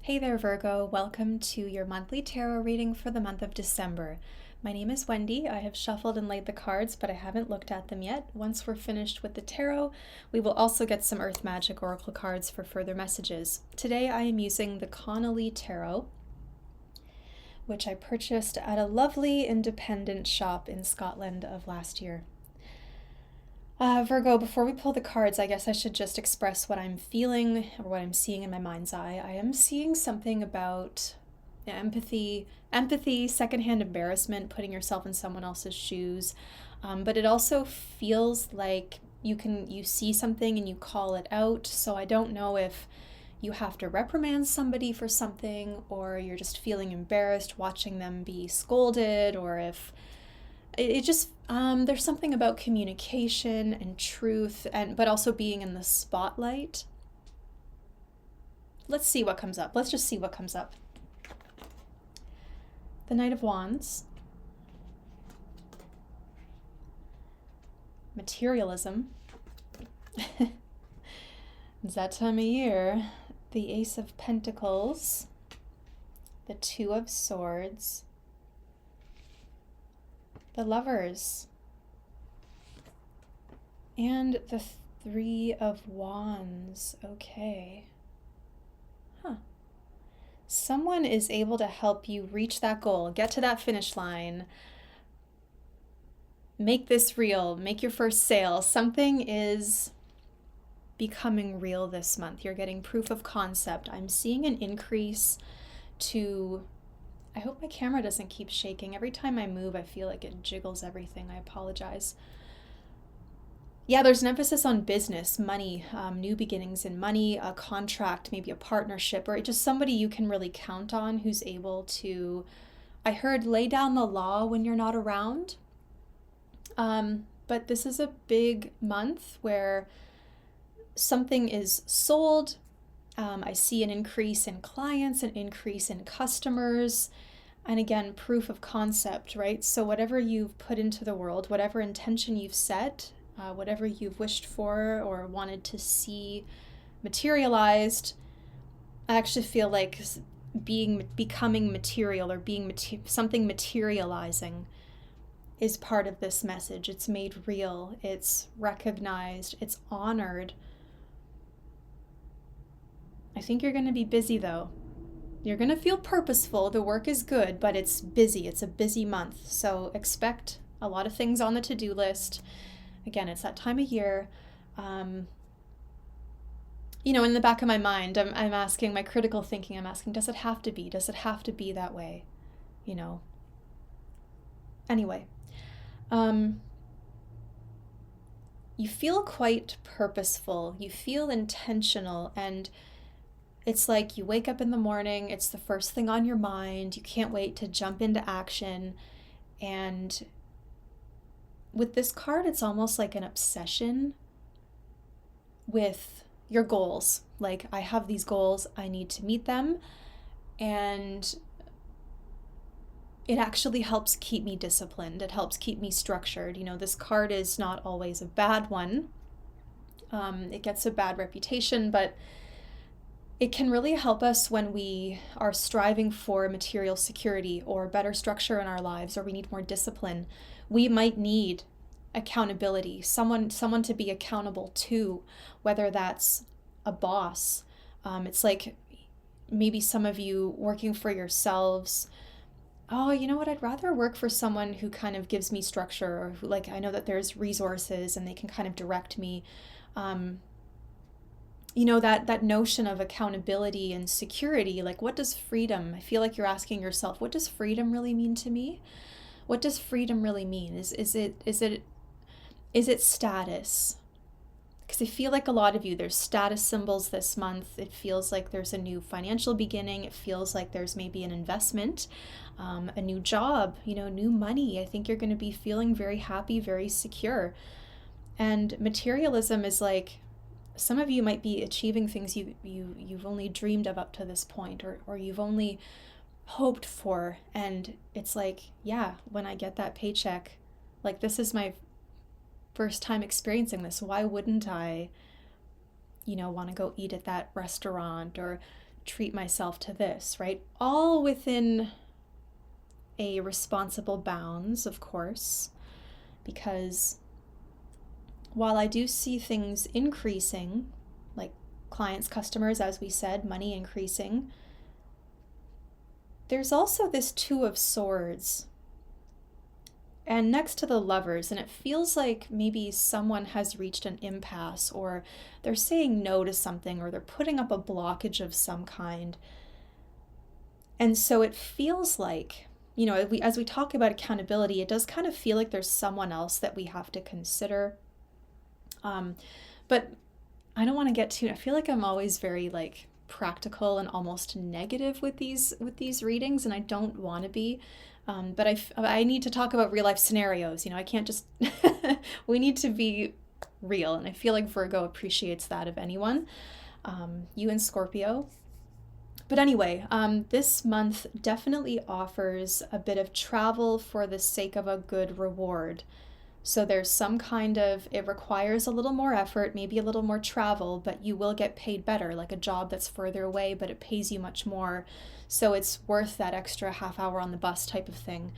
Hey there, Virgo. Welcome to your monthly tarot reading for the month of December. My name is Wendy. I have shuffled and laid the cards, but I haven't looked at them yet. Once we're finished with the tarot, we will also get some Earth Magic Oracle cards for further messages. Today I am using the Connolly Tarot, which I purchased at a lovely independent shop in Scotland of last year. Virgo, before we pull the cards, I guess I should just express what I'm feeling or what I'm seeing in my mind's eye. I am seeing something about empathy, secondhand embarrassment, putting yourself in someone else's shoes. But it also feels like you see something and you call it out. So I don't know if you have to reprimand somebody for something, or you're just feeling embarrassed watching them be scolded, or if it just there's something about communication and truth, but also being in the spotlight. Let's see what comes up. Let's just see what comes up. The Knight of Wands. Materialism. It's that time of year. The Ace of Pentacles. The Two of Swords. The Lovers, and the Three of Wands. Okay. Someone is able to help you reach that goal, get to that finish line, make this real, make your first sale. Something is becoming real this month. You're getting proof of concept. I'm seeing an increase to... I hope my camera doesn't keep shaking. Every time I move, I feel like it jiggles everything. I apologize. Yeah, there's an emphasis on business, money, new beginnings in money, a contract, maybe a partnership, or just somebody you can really count on who's able to, I heard, lay down the law when you're not around. But this is a big month where something is sold. I see an increase in clients, an increase in customers, and again, proof of concept, right? So whatever you've put into the world, whatever intention you've set, whatever you've wished for or wanted to see materialized, I actually feel like becoming material, or being something materializing, is part of this message. It's made real, it's recognized, it's honored. I think you're going to be busy though. You're going to feel purposeful. The work is good, but it's busy. It's a busy month. So expect a lot of things on the to-do list. Again, it's that time of year. In the back of my mind, I'm asking, my critical thinking, I'm asking, does it have to be? Does it have to be that way? Anyway. You feel quite purposeful. You feel intentional, and it's like you wake up in the morning, it's the first thing on your mind, you can't wait to jump into action. And with this card, it's almost like an obsession with your goals. Like, I have these goals, I need to meet them, and it actually helps keep me disciplined. It helps keep me structured. This card is not always a bad one. It gets a bad reputation, but it can really help us when we are striving for material security or better structure in our lives, or we need more discipline. We might need accountability, someone to be accountable to, whether that's a boss. It's like maybe some of you working for yourselves. Oh, you know what? I'd rather work for someone who kind of gives me structure, or who, like, I know that there's resources and they can kind of direct me. That notion of accountability and security, like, what does freedom, I feel like you're asking yourself, what does freedom really mean to me? What does freedom really mean? Is it status? Because I feel like a lot of you, there's status symbols this month. It feels like there's a new financial beginning. It feels like there's maybe an investment, a new job, new money. I think you're going to be feeling very happy, very secure. And materialism is like, some of you might be achieving things you've only dreamed of up to this point, or you've only hoped for. And it's like, yeah, when I get that paycheck, like, this is my first time experiencing this. Why wouldn't I, want to go eat at that restaurant, or treat myself to this, right? All within a responsible bounds, of course, because while I do see things increasing, like clients, customers, as we said, money increasing, there's also this Two of Swords and next to the Lovers, and it feels like maybe someone has reached an impasse, or they're saying no to something, or they're putting up a blockage of some kind. And so it feels like, as we talk about accountability, it does kind of feel like there's someone else that we have to consider. But I don't want to get too, I feel like I'm always very like practical and almost negative with these readings, and I don't want to be. But I need to talk about real life scenarios. I can't just, we need to be real. And I feel like Virgo appreciates that of anyone, you and Scorpio. But anyway, this month definitely offers a bit of travel for the sake of a good reward. So there's some kind of, it requires a little more effort, maybe a little more travel, but you will get paid better, like a job that's further away, but it pays you much more. So it's worth that extra half hour on the bus type of thing.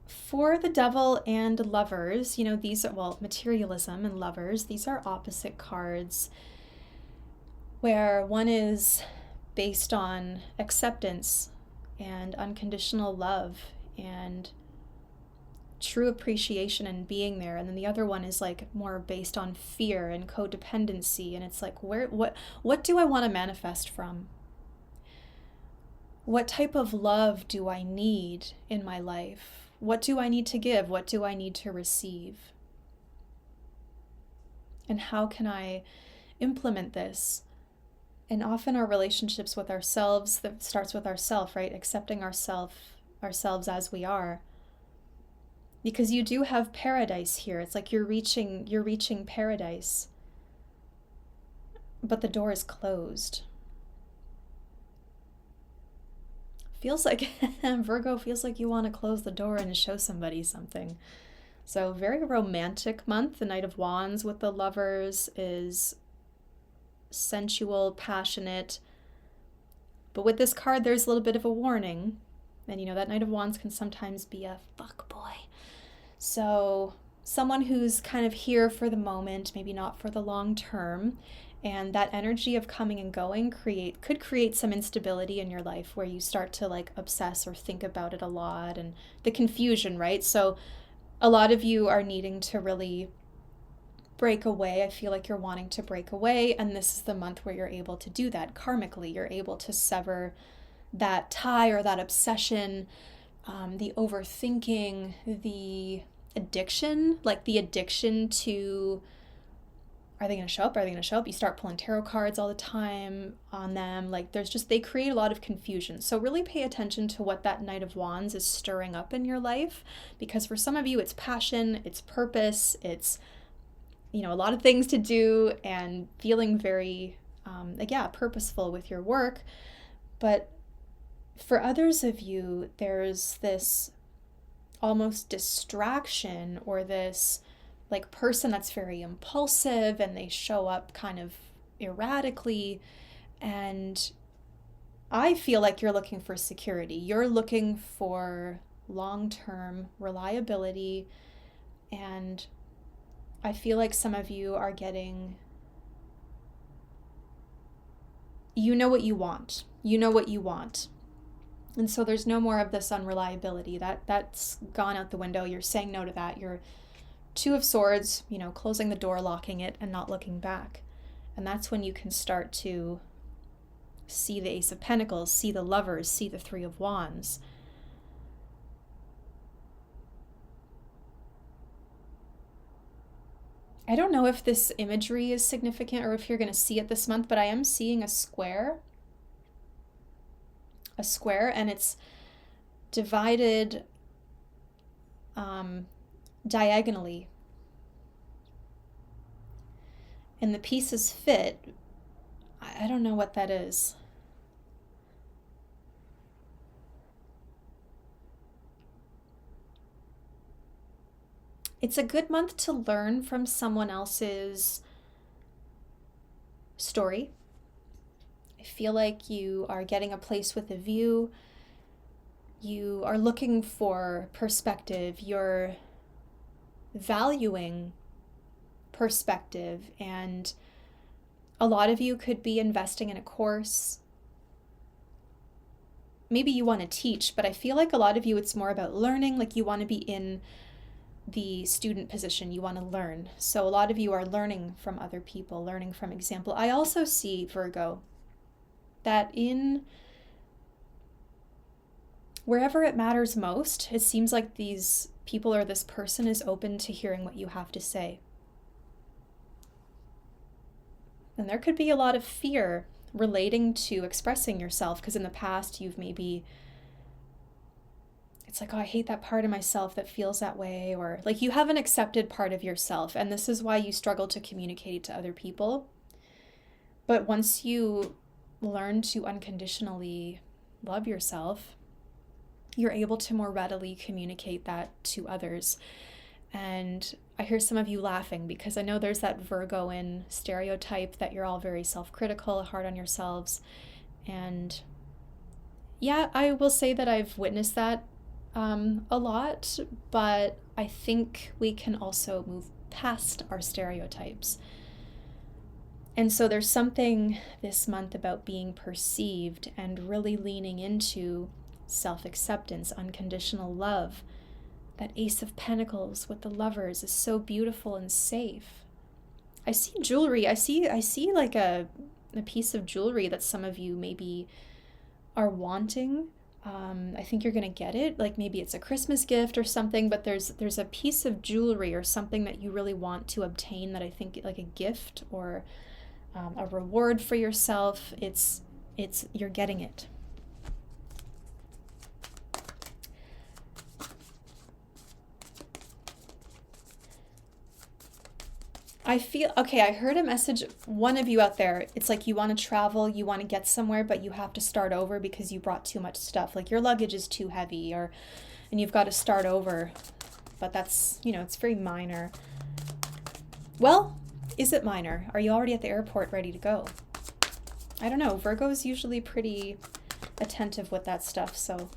For the Devil and Lovers, these are, well, materialism and Lovers, these are opposite cards, where one is based on acceptance and unconditional love and true appreciation and being there, and then the other one is like more based on fear and codependency, and it's like, what do I want to manifest from? What type of love do I need in my life? What do I need to give? What do I need to receive? And how can I implement this? And often our relationships with ourselves, that starts with ourself, right? Accepting ourselves as we are. Because you do have paradise here. It's like you're reaching paradise. But the door is closed. Feels like, Virgo, feels like you want to close the door and show somebody something. So very romantic month. The Knight of Wands with the Lovers is sensual, passionate. But with this card, there's a little bit of a warning. And that Knight of Wands can sometimes be a fuck boy. So someone who's kind of here for the moment, maybe not for the long term. And that energy of coming and going could create some instability in your life where you start to like obsess or think about it a lot, and the confusion, right? So a lot of you are needing to really break away. I feel like you're wanting to break away, and this is the month where you're able to do that karmically. You're able to sever that tie or that obsession, the overthinking, the addiction, like the addiction to, are they going to show up? Are they going to show up? You start pulling tarot cards all the time on them. Like they create a lot of confusion. So really pay attention to what that Knight of Wands is stirring up in your life, because for some of you, it's passion, it's purpose, it's, a lot of things to do and feeling very, purposeful with your work. But for others of you, there's this almost distraction, or this like person that's very impulsive and they show up kind of erratically. And I feel like you're looking for security. You're looking for long-term reliability. And I feel like some of you are getting, what you want. What you want. And so there's no more of this unreliability. That's gone out the window. You're saying no to that. You're Two of Swords, closing the door, locking it, and not looking back. And that's when you can start to see the Ace of Pentacles, see the Lovers, see the Three of Wands. I don't know if this imagery is significant or if you're going to see it this month, but I am seeing a square, and it's divided diagonally, and the pieces fit. I don't know what that is. It's a good month to learn from someone else's story, I feel like you are getting a place with a view. You are looking for perspective. You're valuing perspective. And a lot of you could be investing in a course. Maybe you want to teach, but I feel like a lot of you, it's more about learning. Like you want to be in the student position, you want to learn. So a lot of you are learning from other people, learning from example. I also see, Virgo, that in wherever it matters most, it seems like these people or this person is open to hearing what you have to say. And there could be a lot of fear relating to expressing yourself, because in the past you've maybe, it's like, oh, I hate that part of myself that feels that way, or like you haven't accepted part of yourself, and this is why you struggle to communicate it to other people. But once you learn to unconditionally love yourself, you're able to more readily communicate that to others. And I hear some of you laughing because I know there's that Virgoan stereotype that you're all very self-critical, hard on yourselves. And yeah, I will say that I've witnessed that a lot, but I think we can also move past our stereotypes. And so there's something this month about being perceived and really leaning into self-acceptance, unconditional love. That Ace of Pentacles with the Lovers is so beautiful and safe. I see jewelry. I see like a piece of jewelry that some of you maybe are wanting. I think you're gonna get it. Like maybe it's a Christmas gift or something, but there's a piece of jewelry or something that you really want to obtain, that I think like a gift or a reward for yourself. It's you're getting it. I feel, okay, I heard a message, one of you out there, it's like you want to travel, you want to get somewhere, but you have to start over because you brought too much stuff. Like your luggage is too heavy, and you've got to start over. But that's, it's very minor. Well, is it minor? Are you already at the airport ready to go? I don't know. Virgo's usually pretty attentive with that stuff, so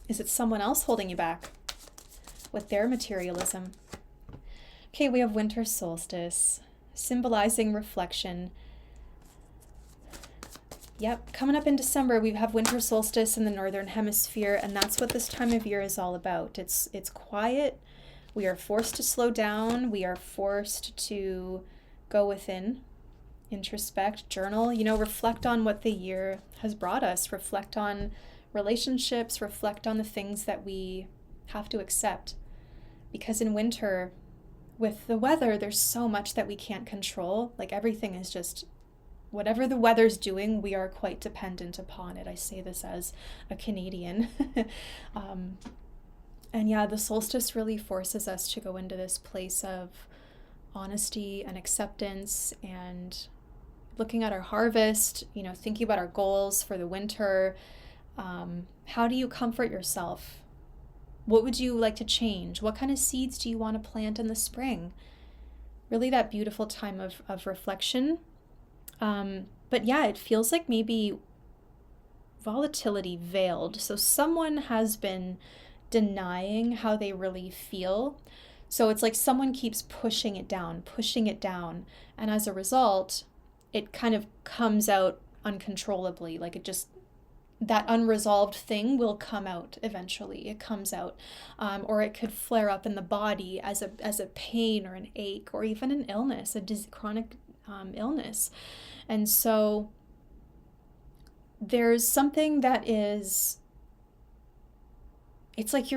is it someone else holding you back with their materialism? Okay, we have winter solstice, symbolizing reflection. Yep, coming up in December, we have winter solstice in the northern hemisphere, and that's what this time of year is all about. It's quiet. We are forced to slow down. We are forced to go within, introspect, journal, reflect on what the year has brought us, reflect on relationships, reflect on the things that we have to accept. Because in winter, with the weather, there's so much that we can't control. Like everything is just, whatever the weather's doing, we are quite dependent upon it. I say this as a Canadian. And yeah, the solstice really forces us to go into this place of honesty and acceptance and looking at our harvest, thinking about our goals for the winter. How do you comfort yourself? What would you like to change? What kind of seeds do you want to plant in the spring? Really that beautiful time of reflection. But yeah, it feels like maybe volatility veiled. So someone has been denying how they really feel. So it's like someone keeps pushing it down. And as a result, it kind of comes out uncontrollably. Like that unresolved thing will come out eventually. It comes out, or it could flare up in the body as a pain or an ache or even an illness, chronic illness. And so there's something that is, it's like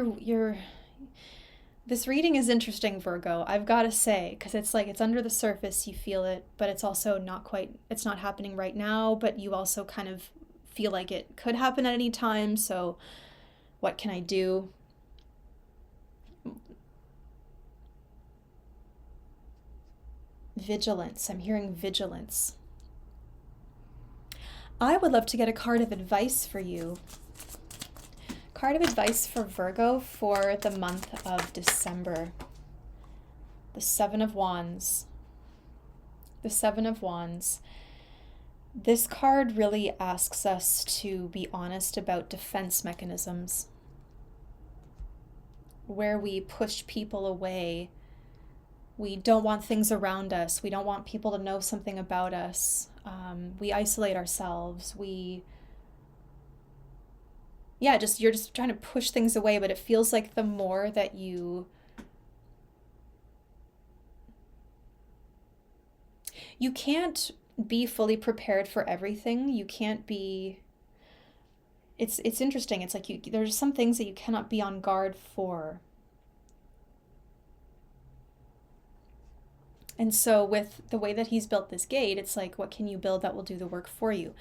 this reading is interesting, Virgo, I've got to say, because it's like it's under the surface, you feel it, but it's also not quite, it's not happening right now, but you also kind of feel like it could happen at any time. So what can I do? Vigilance. I'm hearing vigilance. I would love to get a card of advice for you. Card of advice for Virgo for the month of December. The Seven of Wands. The Seven of Wands. This card really asks us to be honest about defense mechanisms, where we push people away. We don't want things around us. We don't want people to know something about us. We isolate ourselves. You're just trying to push things away, but it feels like the more that you can't be fully prepared for everything. You can't be, it's interesting. It's like there's some things that you cannot be on guard for. And so with the way that he's built this gate, it's like, what can you build that will do the work for you?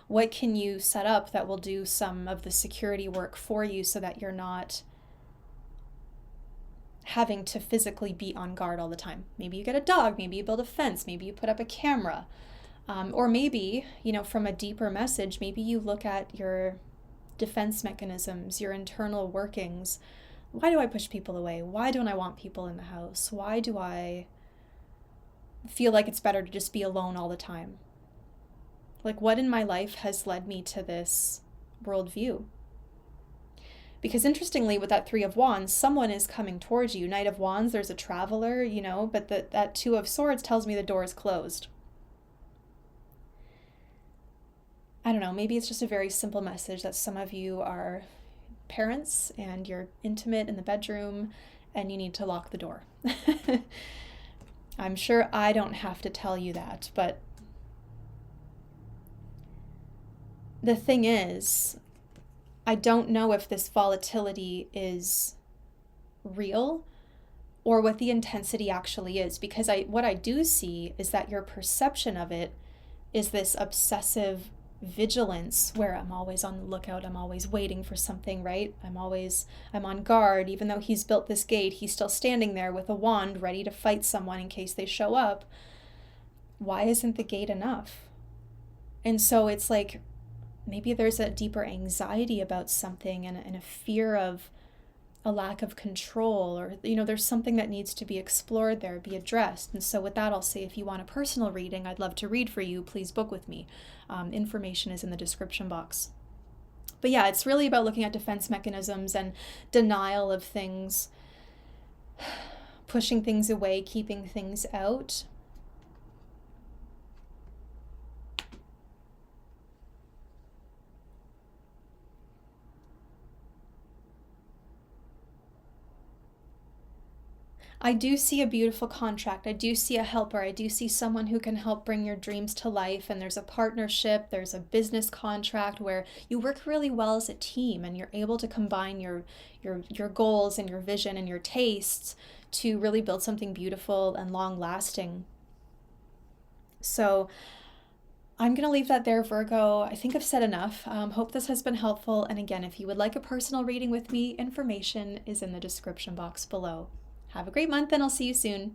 What can you set up that will do some of the security work for you so that you're not having to physically be on guard all the time? Maybe you get a dog, maybe you build a fence, maybe you put up a camera. Or maybe, from a deeper message, maybe you look at your defense mechanisms, your internal workings. Why do I push people away? Why don't I want people in the house? Why do I feel like it's better to just be alone all the time? Like, what in my life has led me to this worldview? Because interestingly, with that Three of Wands, someone is coming towards you. Knight of Wands, there's a traveler, but that Two of Swords tells me the door is closed. I don't know, maybe it's just a very simple message that some of you are parents and you're intimate in the bedroom and you need to lock the door. I'm sure I don't have to tell you that, but the thing is, I don't know if this volatility is real or what the intensity actually is, because what I do see is that your perception of it is this obsessive vigilance where I'm always on the lookout, I'm always waiting for something, right? I'm on guard. Even though he's built this gate, he's still standing there with a wand ready to fight someone in case they show up. Why isn't the gate enough? And so it's like, maybe there's a deeper anxiety about something and a fear of a lack of control, or there's something that needs to be explored there, be addressed. And so with that, I'll say, if you want a personal reading, I'd love to read for you. Please book with me. Information is in the description box. But yeah, it's really about looking at defense mechanisms and denial of things, pushing things away, keeping things out. I do see a beautiful contract. I do see a helper. I do see someone who can help bring your dreams to life. And there's a partnership, there's a business contract where you work really well as a team and you're able to combine your goals and your vision and your tastes to really build something beautiful and long lasting. So I'm going to leave that there, Virgo. I think I've said enough. Hope this has been helpful. And again, if you would like a personal reading with me, information is in the description box below. Have a great month, and I'll see you soon.